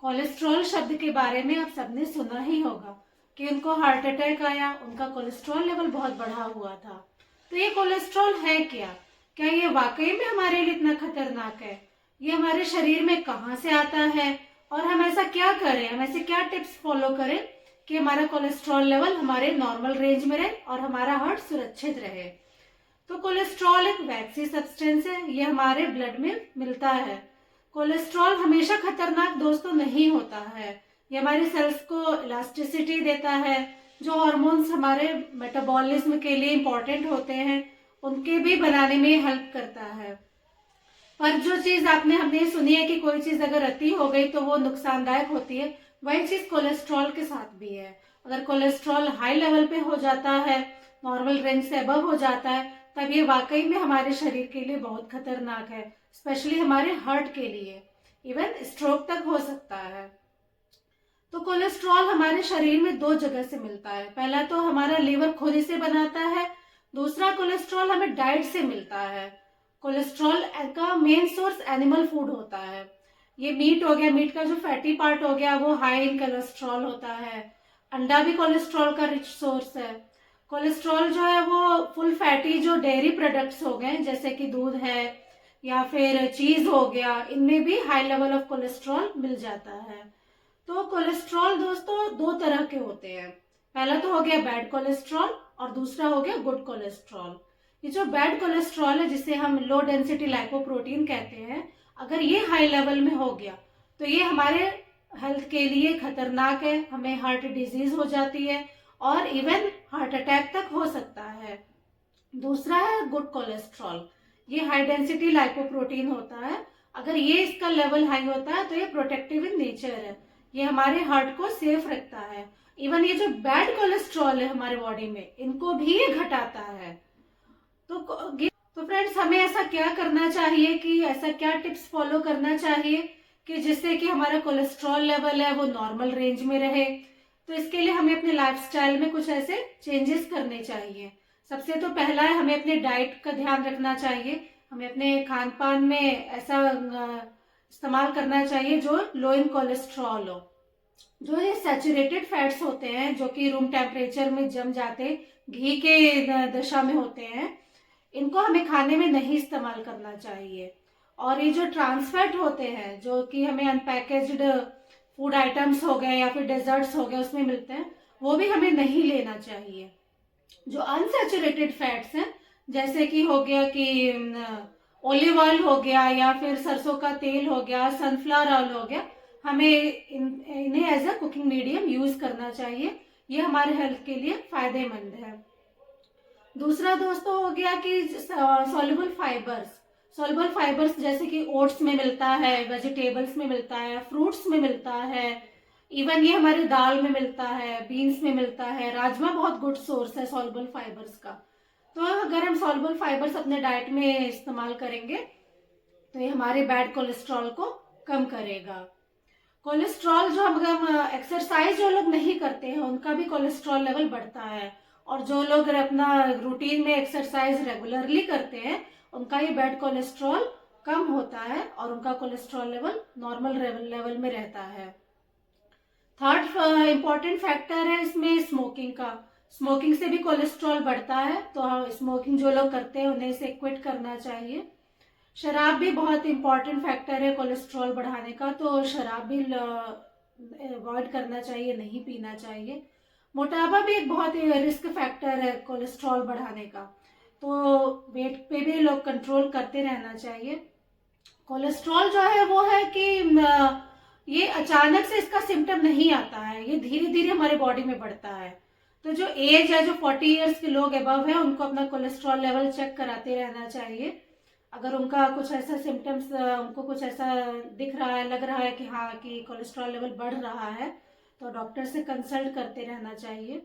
Cholesterol शब्द के बारे में आप सबने सुना ही होगा कि उनको हार्ट अटैक आया, उनका कोलेस्ट्रॉल लेवल बहुत बढ़ा हुआ था। तो ये कोलेस्ट्रॉल है क्या? क्या ये वाकई में हमारे लिए इतना खतरनाक है? ये हमारे शरीर में कहाँ से आता है और हम ऐसा क्या करें, हम ऐसे क्या टिप्स फॉलो करें कि हमारा कोलेस्ट्रॉल लेवल हमारे नॉर्मल रेंज में रहे और हमारा हार्ट सुरक्षित रहे। तो कोलेस्ट्रॉल एक वैक्सी सब्सटेंस है, ये हमारे ब्लड में मिलता है। कोलेस्ट्रॉल हमेशा खतरनाक दोस्तों नहीं होता है। ये हमारे सेल्स को इलास्टिसिटी देता है, जो हार्मोन्स हमारे मेटाबॉलिज्म के लिए इंपॉर्टेंट होते हैं उनके भी बनाने में हेल्प करता है। पर जो चीज हमने सुनी है कि कोई चीज अगर अति हो गई तो वो नुकसानदायक होती है, वही चीज कोलेस्ट्रॉल के साथ भी है। अगर कोलेस्ट्रॉल हाई लेवल पे हो जाता है, नॉर्मल रेंज से अबव हो जाता है, तब ये वाकई में हमारे शरीर के लिए बहुत खतरनाक है, स्पेशली हमारे हार्ट के लिए। इवन स्ट्रोक तक हो सकता है। तो कोलेस्ट्रॉल हमारे शरीर में दो जगह से मिलता है। पहला तो हमारा लीवर खुद इसे बनाता है, दूसरा कोलेस्ट्रॉल हमें डाइट से मिलता है। कोलेस्ट्रॉल का मेन सोर्स एनिमल फूड होता है। ये मीट हो गया, मीट का जो फैटी पार्ट हो गया वो हाई इन कोलेस्ट्रॉल होता है। अंडा भी कोलेस्ट्रॉल का रिच सोर्स है। कोलेस्ट्रॉल जो है वो फुल फैटी जो डेयरी प्रोडक्ट्स हो गए जैसे कि दूध है या फिर चीज हो गया, इनमें भी हाई लेवल ऑफ कोलेस्ट्रॉल मिल जाता है। तो कोलेस्ट्रॉल दोस्तों दो तरह के होते हैं। पहला तो हो गया बैड कोलेस्ट्रॉल और दूसरा हो गया गुड कोलेस्ट्रॉल। ये जो बैड कोलेस्ट्रॉल है, जिसे हम लो डेंसिटी लाइपोप्रोटीन कहते हैं, अगर ये हाई लेवल में हो गया तो ये हमारे हेल्थ के लिए खतरनाक है, हमें हार्ट डिजीज हो जाती है और इवन हार्ट अटैक तक हो सकता है। दूसरा है गुड कोलेस्ट्रॉल। ये हाई डेंसिटी लाइपोप्रोटीन होता है। अगर ये इसका लेवल हाई होता है तो ये प्रोटेक्टिव इन नेचर है, ये हमारे हार्ट को सेफ रखता है। इवन ये जो बैड कोलेस्ट्रॉल है हमारे बॉडी में, इनको भी ये घटाता है। तो फ्रेंड्स, हमें ऐसा क्या करना चाहिए, कि ऐसा क्या टिप्स फॉलो करना चाहिए कि जिससे कि हमारा कोलेस्ट्रॉल लेवल है वो नॉर्मल रेंज में रहे। तो इसके लिए हमें अपने लाइफस्टाइल में कुछ ऐसे चेंजेस करने चाहिए। सबसे तो पहला है, हमें अपने डाइट का ध्यान रखना चाहिए। हमें अपने खान पान में ऐसा इस्तेमाल करना चाहिए जो लो इन कोलेस्ट्रॉल हो। जो ये सैचुरेटेड फैट्स होते हैं जो कि रूम टेम्परेचर में जम जाते घी के दशा में होते हैं, इनको हमें खाने में नहीं इस्तेमाल करना चाहिए। और ये जो ट्रांसफैट होते हैं जो कि हमें अनपैकेज्ड फूड आइटम्स हो गए या फिर डेजर्ट्स हो गए उसमें मिलते हैं, वो भी हमें नहीं लेना चाहिए। जो अनसैचुरेटेड फैट्स हैं जैसे कि हो गया कि ऑलिव ऑयल हो गया या फिर सरसों का तेल हो गया, सनफ्लावर ऑयल हो गया, हमें इन्हें as a cooking medium use करना चाहिए। ये हमारे हेल्थ के लिए फायदेमंद है। दूसरा दोस्तों हो गया कि सॉल्युबल फाइबर्स। सॉल्युबल फाइबर्स जैसे कि ओट्स में मिलता है, वेजिटेबल्स में मिलता है, फ्रूट्स में मिलता है, इवन ये हमारे दाल में मिलता है, बीन्स में मिलता है। राजमा बहुत गुड सोर्स है सॉल्युबल फाइबर्स का। तो अगर हम सॉल्युबल फाइबर्स अपने डाइट में इस्तेमाल करेंगे तो ये हमारे बैड कोलेस्ट्रॉल को कम करेगा। कोलेस्ट्रॉल जो हम एक्सरसाइज जो लोग नहीं करते हैं उनका भी कोलेस्ट्रॉल लेवल बढ़ता है, और जो लोग अपना रूटीन में एक्सरसाइज रेगुलरली करते हैं उनका ये बैड कोलेस्ट्रॉल कम होता है और उनका कोलेस्ट्रॉल लेवल नॉर्मल लेवल में रहता है। थर्ड इम्पॉर्टेंट फैक्टर है इसमें स्मोकिंग का। स्मोकिंग से भी कोलेस्ट्रॉल बढ़ता है, तो स्मोकिंग जो लोग करते हैं उन्हें इसे क्विट करना चाहिए। शराब भी बहुत इंपॉर्टेंट फैक्टर है कोलेस्ट्रॉल बढ़ाने का, तो शराब भी अवॉइड करना चाहिए, नहीं पीना चाहिए। मोटापा भी एक बहुत रिस्क फैक्टर है कोलेस्ट्रॉल बढ़ाने का, तो वेट पे भी लोग कंट्रोल करते रहना चाहिए। कोलेस्ट्रॉल जो है वो है कि ये अचानक से इसका सिम्टम नहीं आता है, ये धीरे धीरे हमारे बॉडी में बढ़ता है। तो जो एज है, जो 40 इयर्स के लोग अबव है, उनको अपना कोलेस्ट्रॉल लेवल चेक कराते रहना चाहिए। अगर उनका कुछ ऐसा सिम्टम्स, उनको कुछ ऐसा दिख रहा है, लग रहा है कि हाँ कि कोलेस्ट्रॉल लेवल बढ़ रहा है, तो डॉक्टर से कंसल्ट करते रहना चाहिए।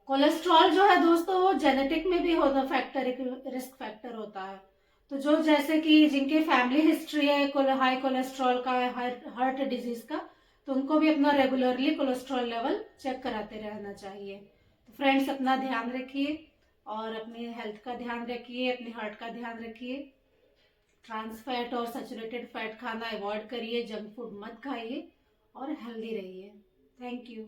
कोलेस्ट्रॉल जो है दोस्तों वो जेनेटिक में भी होता फैक्टर, एक रिस्क फैक्टर होता है। तो जो जैसे कि जिनके फैमिली हिस्ट्री है हाई कोलेस्ट्रॉल का, हार्ट डिजीज का, तो उनको भी अपना रेगुलरली कोलेस्ट्रॉल लेवल चेक कराते रहना चाहिए। तो फ्रेंड्स, अपना ध्यान रखिए और अपने हेल्थ का ध्यान रखिए, अपने हार्ट का ध्यान रखिए। ट्रांस फैट और सैचुरेटेड फैट खाना अवॉइड करिए, जंक फूड मत खाइए और हेल्दी रहिए। Thank you.